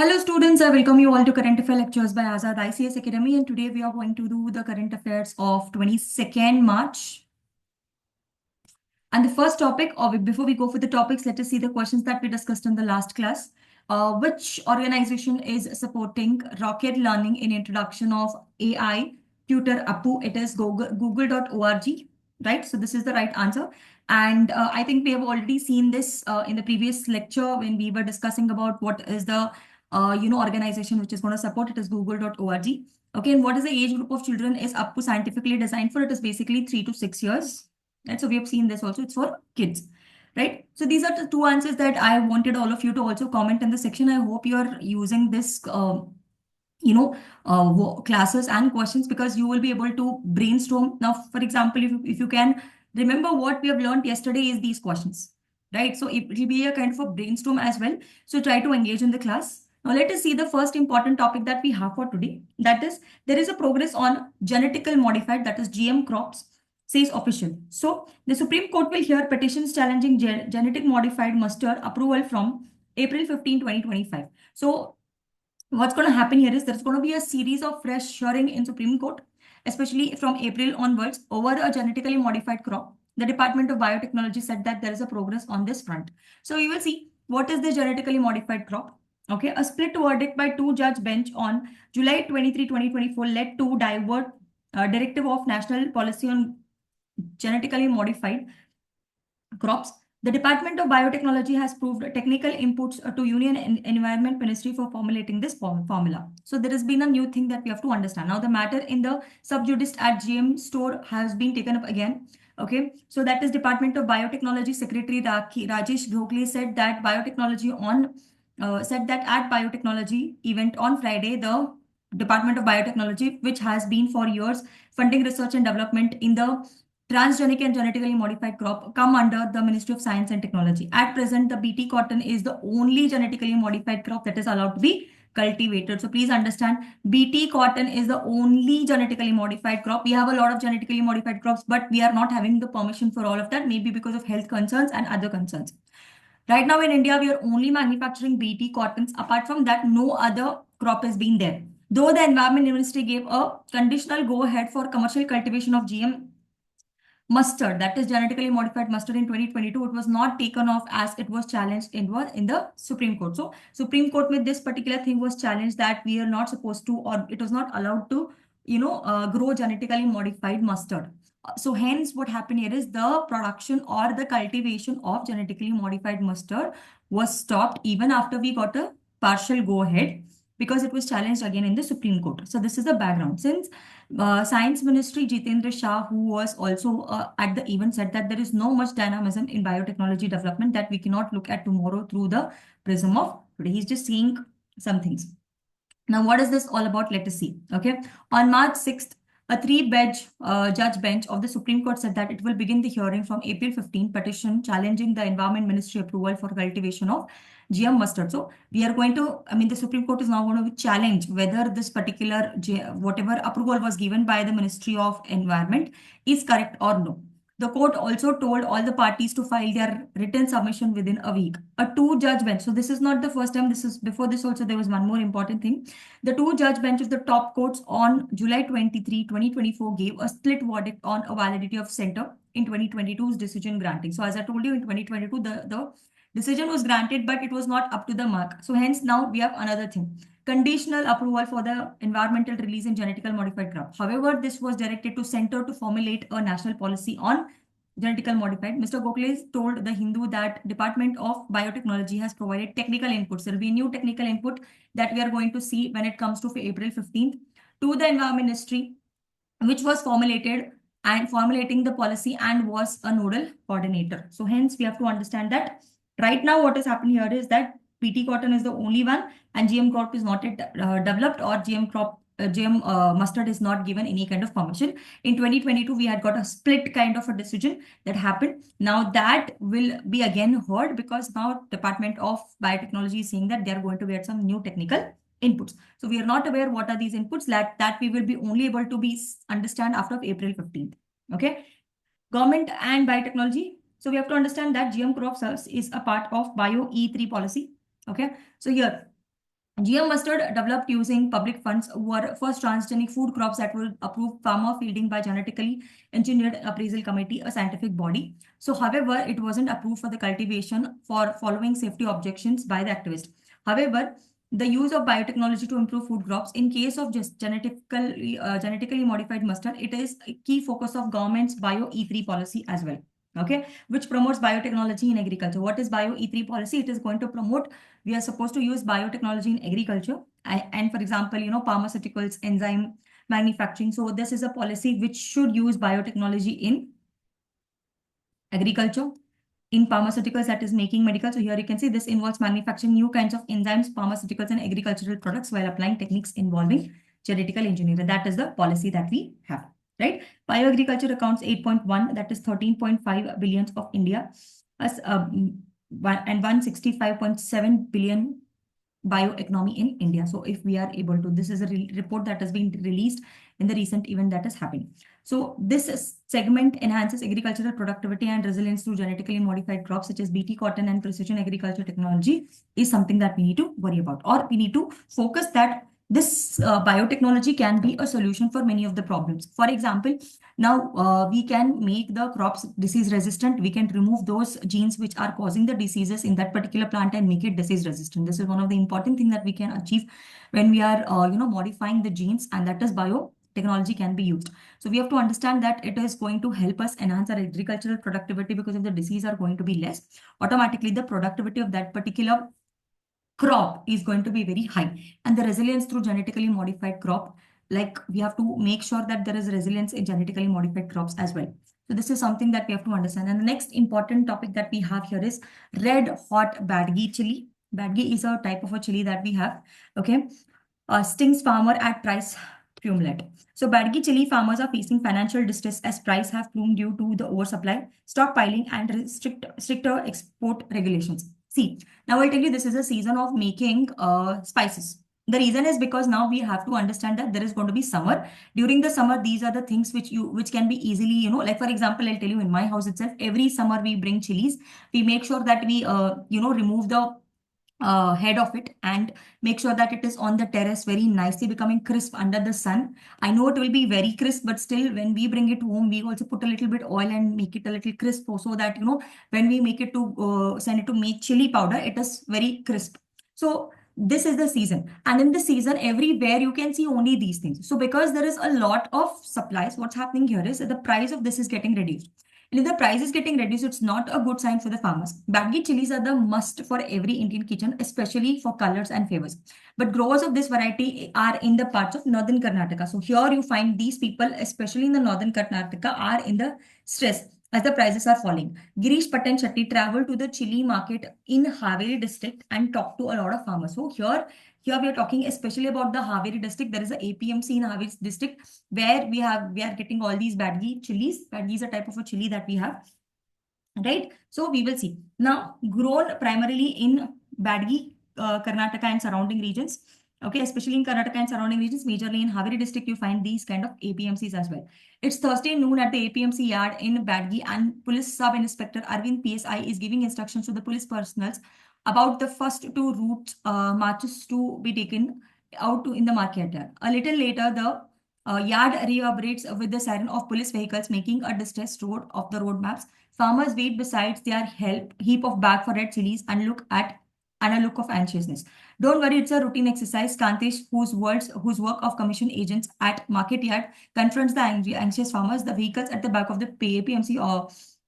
Hello students, I welcome you all to Current Affair Lectures by Azad ICS Academy, and today we are going to do the current affairs of 22nd March. And the first topic, or before we go for the topics, let us see the questions that we discussed in the last class. Which organization is supporting rocket learning in introduction of AI tutor Apu? It is google.org, right? So this is the right answer. And I think we have already seen this in the previous lecture when we were discussing about what is the organization which is going to support. It is google.org. Okay, and what is the age group of children is Apu scientifically designed for? It is basically 3 to 6 years. Right, so we have seen this also. It's for kids, right? So these are the two answers that I wanted all of you to also comment in the section. I hope you are using this, classes and questions, because you will be able to brainstorm. Now, for example, if you can remember what we have learned yesterday is these questions, right? So it will be a kind of a brainstorm as well. So try to engage in the class. Now let us see the first important topic that we have for today. That is, there is a progress on genetical modified, that is GM crops, says official. So the Supreme Court will hear petitions challenging genetic modified mustard approval from April 15, 2025. So what's going to happen here is there's going to be a series of fresh hearing in Supreme Court, especially from April onwards, over a genetically modified crop. The Department of Biotechnology said that there is a progress on this front. So we will see what is the genetically modified crop. Okay, a split verdict by two-judge bench on July 23, 2024 led to divert directive of national policy on genetically modified crops. The Department of Biotechnology has proved technical inputs to Union Environment Ministry for formulating this formula. So there has been a new thing that we have to understand. Now the matter in the sub judice at GM store has been taken up again. Okay, so that is Department of Biotechnology Secretary Rajesh Gokhale said that at biotechnology event on Friday, the Department of Biotechnology, which has been for years funding research and development in the transgenic and genetically modified crop, come under the Ministry of Science and Technology. At present, the BT cotton is the only genetically modified crop that is allowed to be cultivated. So please understand, BT cotton is the only genetically modified crop. We have a lot of genetically modified crops, but we are not having the permission for all of that, maybe because of health concerns and other concerns. Right now in India, we are only manufacturing BT cottons. Apart from that, no other crop has been there. Though the Environment Ministry gave a conditional go-ahead for commercial cultivation of GM mustard, that is genetically modified mustard, in 2022, it was not taken off as it was challenged in the Supreme Court. So Supreme Court with this particular thing was challenged that we are not supposed to, or it was not allowed to, grow genetically modified mustard. So hence what happened here is the production or the cultivation of genetically modified mustard was stopped even after we got a partial go ahead, because it was challenged again in the Supreme Court. So this is the background. Since Science Ministry Jitendra Shah, who was also at the event, said that there is no much dynamism in biotechnology development that we cannot look at tomorrow through the prism of today. He's just saying some things. Now, what is this all about? Let us see. Okay. On March 6th, a judge bench of the Supreme Court said that it will begin the hearing from April 15 petition challenging the Environment Ministry approval for cultivation of GM mustard. So we are going to, the Supreme Court is now going to challenge whether this particular, whatever approval was given by the Ministry of Environment is correct or no. The court also told all the parties to file their written submission within a week. A two-judge bench. So this is not the first time. This is before this also there was one more important thing. The two-judge bench of the top courts on July 23, 2024 gave a split verdict on a validity of center in 2022's decision granting. So as I told you, in 2022, the decision was granted, but it was not up to the mark. So hence now we have another thing. Conditional approval for the environmental release in genetically modified crop. However, this was directed to center to formulate a national policy on genetically modified. Mr. Gokhale told The Hindu that Department of Biotechnology has provided technical inputs. There will be new technical input that we are going to see when it comes to April 15th to the Environment Ministry, which was formulating the policy and was a nodal coordinator. So hence we have to understand that right now what is happening here is that PT cotton is the only one and GM crop is not yet developed, or GM mustard is not given any kind of permission. In 2022, we had got a split kind of a decision that happened. Now that will be again heard, because now Department of Biotechnology is saying that they are going to get some new technical inputs. So we are not aware what are these inputs, that we will be only able to be understand after April 15th. Okay. Government and biotechnology. So we have to understand that GM crops is a part of Bio E3 policy. Okay. So here, GM mustard developed using public funds were first transgenic food crops that were approved farmer feeding by genetically engineered appraisal committee, a scientific body. So, however, it wasn't approved for the cultivation for following safety objections by the activist. However, the use of biotechnology to improve food crops in case of just genetically modified mustard, it is a key focus of government's Bio E3 policy as well. Okay, which promotes biotechnology in agriculture. What is Bio E3 policy? It is going to promote, we are supposed to use biotechnology in agriculture, and for example, pharmaceuticals, enzyme manufacturing. So this is a policy which should use biotechnology in agriculture, in pharmaceuticals, that is making medical. So here you can see this involves manufacturing new kinds of enzymes, pharmaceuticals, and agricultural products while applying techniques involving genetical engineering. That is the policy that we have, right? Bioagriculture accounts 8.1, that is 13.5 billions of India, as and 165.7 billion bioeconomy in India. So if we are able to, this is a report that has been released in the recent event that is happening. So this segment enhances agricultural productivity and resilience through genetically modified crops such as BT cotton and precision agriculture technology is something that we need to worry about, or we need to focus that this biotechnology can be a solution for many of the problems. For example, now we can make the crops disease resistant. We can remove those genes which are causing the diseases in that particular plant and make it disease resistant. This is one of the important things that we can achieve when we are modifying the genes, and that is biotechnology can be used. So we have to understand that it is going to help us enhance our agricultural productivity, because if the disease are going to be less, automatically the productivity of that particular crop is going to be very high. And the resilience through genetically modified crop, like we have to make sure that there is resilience in genetically modified crops as well. So this is something that we have to understand. And the next important topic that we have here is red hot badgi chili. Badgi is a type of a chili that we have. Okay. Stings farmer at price plummet. So Badgi chili farmers are facing financial distress as price have plumed due to the oversupply, stockpiling, and stricter export regulations. See, now I'll tell you, this is a season of making spices. The reason is because now we have to understand that there is going to be summer. During the summer, these are the things which can be easily, like for example, I'll tell you, in my house itself, every summer we bring chilies. We make sure that we remove the head of it and make sure that it is on the terrace very nicely becoming crisp under the sun. I know it will be very crisp, but still when we bring it home, we also put a little bit oil and make it a little crisp, so that when we make it to send it to make chili powder, it is very crisp. So this is the season, and in the season everywhere you can see only these things. So because there is a lot of supplies, what's happening here is that the price of this is getting reduced. And if the price is getting reduced, it's not a good sign for the farmers. Baggy chilies are the must for every Indian kitchen, especially for colors and flavors. But growers of this variety are in the parts of northern Karnataka. So here you find these people, especially in the northern Karnataka, are in the stress as the prices are falling. Girish Patan Shetty traveled to the chili market in Haveri district and talked to a lot of farmers. So here we are talking especially about the Haveri district. There is a APMC in Haveri district where we are getting all these badgi chilies. Badgi is a type of a chili that we have, right? So we will see. Now, grown primarily in Badgi, Karnataka and surrounding regions. Okay, especially in Karnataka and surrounding regions, majorly in Haveri district, you find these kind of APMCs as well. It's Thursday noon at the APMC yard in Badgi, and Police Sub-Inspector Arvind PSI is giving instructions to the police personnel about the first two routes marches to be taken out to in the market yard. A little later, the yard reverberates with the siren of police vehicles making a distressed road of the road maps. Farmers wait beside their heap of bag for red chilies and a look of anxiousness. Don't worry, it's a routine exercise. Kantesh, whose work of commission agents at market yard confronts the anxious farmers. The vehicles at the back of the APMC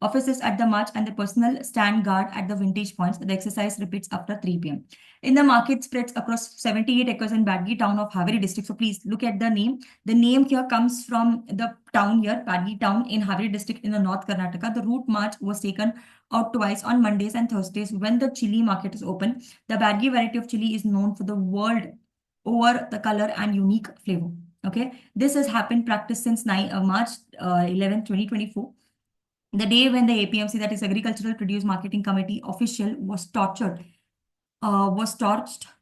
offices at the march and the personal stand guard at the vintage points. The exercise repeats after 3 p.m. In the market spreads across 78 acres in Badgi town of Haveri district. So please look at the name. The name here comes from the town here, Badgi town in Haveri district in the North Karnataka. The route march was taken out twice on Mondays and Thursdays when the chili market is open. The Badgi variety of chili is known for the world over the color and unique flavor. Okay, this has happened practice since March 11, 2024. The day when the APMC, that is Agricultural Produce Marketing Committee official, was torched,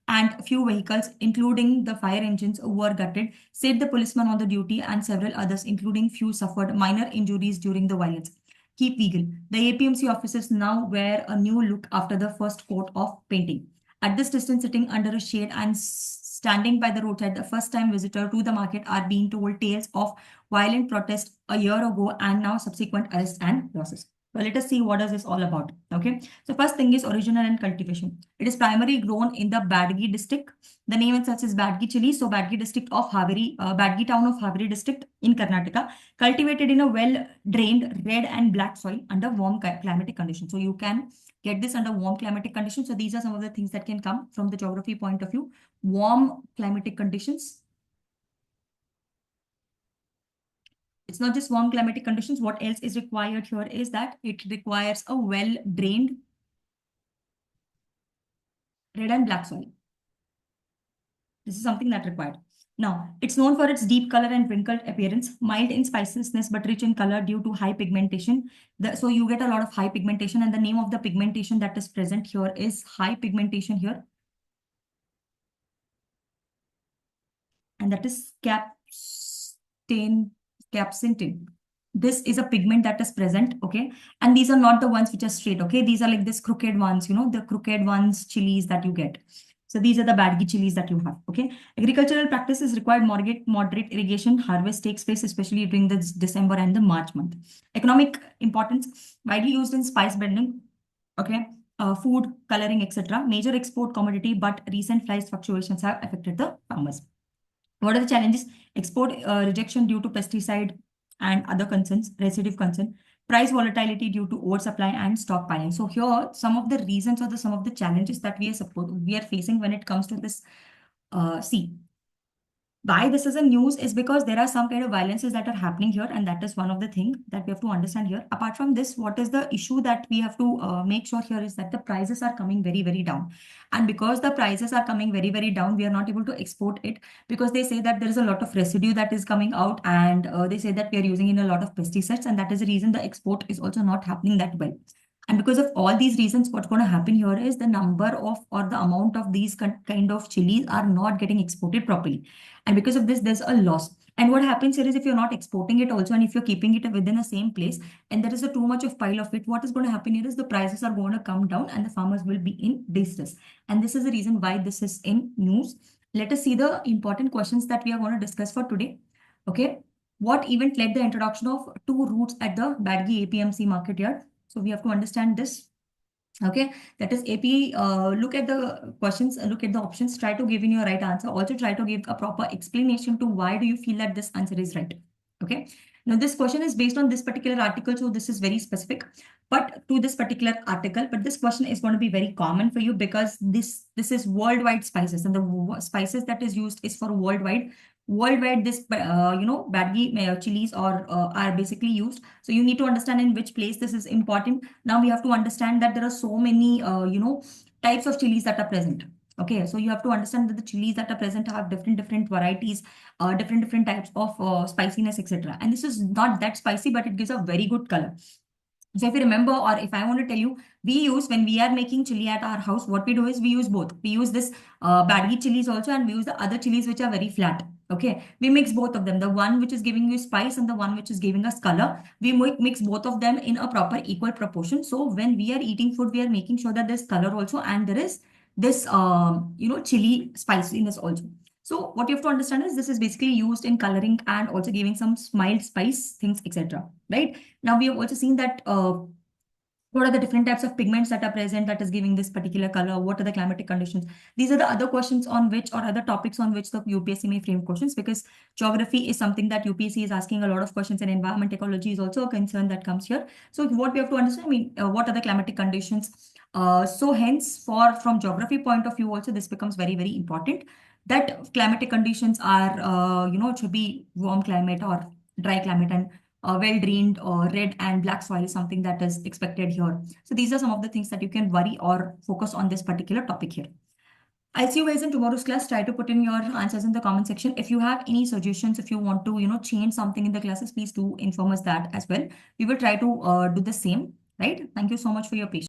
and a few vehicles, including the fire engines, were gutted, said the policeman on the duty, and several others, including few, suffered minor injuries during the violence. Keep legal. The APMC officers now wear a new look after the first coat of painting. At this distance, sitting under a shade and standing by the roadside, the first time visitor to the market are being told tales of violent protest a year ago and now subsequent arrests and losses. So let us see what is this all about. Okay. So first thing is original and cultivation. It is primarily grown in the Badgi district. The name itself is Badgi chili. So Badgi district of Haveri, Badgi town of Haveri district in Karnataka, cultivated in a well-drained red and black soil under warm climatic conditions. So you can get this under warm climatic conditions. So these are some of the things that can come from the geography point of view. Warm climatic conditions. It's not just warm climatic conditions. What else is required here is that it requires a well-drained red and black soil. This is something that required. Now, it's known for its deep color and wrinkled appearance, mild in spiciness but rich in color due to high pigmentation. So you get a lot of high pigmentation, and the name of the pigmentation that is present here is high pigmentation here. And that is capsaicin. This is a pigment that is present, okay? And these are not the ones which are straight, okay? These are like this crooked ones, you know, the crooked ones chilies that you get. So these are the Badgi chilies that you have, okay? Agricultural practices required moderate irrigation. Harvest takes place especially during the December and the March month. Economic importance, widely used in spice blending, okay? Food, coloring, etc. Major export commodity, but recent price fluctuations have affected the farmers. What are the challenges? Export rejection due to pesticide and other concerns, residue concern, price volatility due to oversupply and stockpiling. So here, some of the reasons or some of the challenges that we are facing when it comes to this. See, why this is a news is because there are some kind of violences that are happening here, and that is one of the things that we have to understand here. Apart from this, what is the issue that we have to make sure here is that the prices are coming very, very down. And because the prices are coming very, very down, we are not able to export it because they say that there is a lot of residue that is coming out, and they say that we are using in a lot of pesticides, and that is the reason the export is also not happening that well. And because of all these reasons, what's going to happen here is the number of or the amount of these kind of chilies are not getting exported properly. And because of this, there's a loss. And what happens here is if you're not exporting it also, and if you're keeping it within the same place, and there is a too much of pile of it, what is going to happen here is the prices are going to come down and the farmers will be in distress. And this is the reason why this is in news. Let us see the important questions that we are going to discuss for today. Okay. What event led the introduction of two routes at the Badgi APMC market yard? So we have to understand this. Okay, that is AP. Look at the questions, look at the options, try to give in your right answer. Also try to give a proper explanation to why do you feel that this answer is right. Okay. Now this question is based on this particular article, so this is very specific, but to this particular article, but this question is going to be very common for you because this is worldwide spices, and the spices that is used is for worldwide. Worldwide, this Badgi chilies are basically used. So you need to understand in which place this is important. Now we have to understand that there are so many types of chilies that are present. Okay, so you have to understand that the chilies that are present have different varieties, different types of spiciness, etc. And this is not that spicy, but it gives a very good color. So if you remember, or if I want to tell you, when we are making chili at our house, what we do is we use both. We use this Badgi chilies also, and we use the other chilies which are very flat. Okay, we mix both of them. The one which is giving you spice and the one which is giving us color. We mix both of them in a proper equal proportion. So when we are eating food, we are making sure that there's color also and there is this chili spiciness also. So what you have to understand is this is basically used in coloring and also giving some mild spice things, etc. Right? Now we have also seen that what are the different types of pigments that are present that is giving this particular color? What are the climatic conditions? These are the other questions on which or other topics on which the UPSC may frame questions, because geography is something that UPSC is asking a lot of questions, and environment ecology is also a concern that comes here. So what we have to understand, what are the climatic conditions? So hence from geography point of view also, this becomes very, very important that climatic conditions are, it should be warm climate or dry climate, and well-drained red and black soil is something that is expected here. So these are some of the things that you can worry or focus on this particular topic here. I'll see you guys in tomorrow's class. Try to put in your answers in the comment section. If you have any suggestions, if you want to, change something in the classes, please do inform us that as well. We will try to do the same, right? Thank you so much for your patience.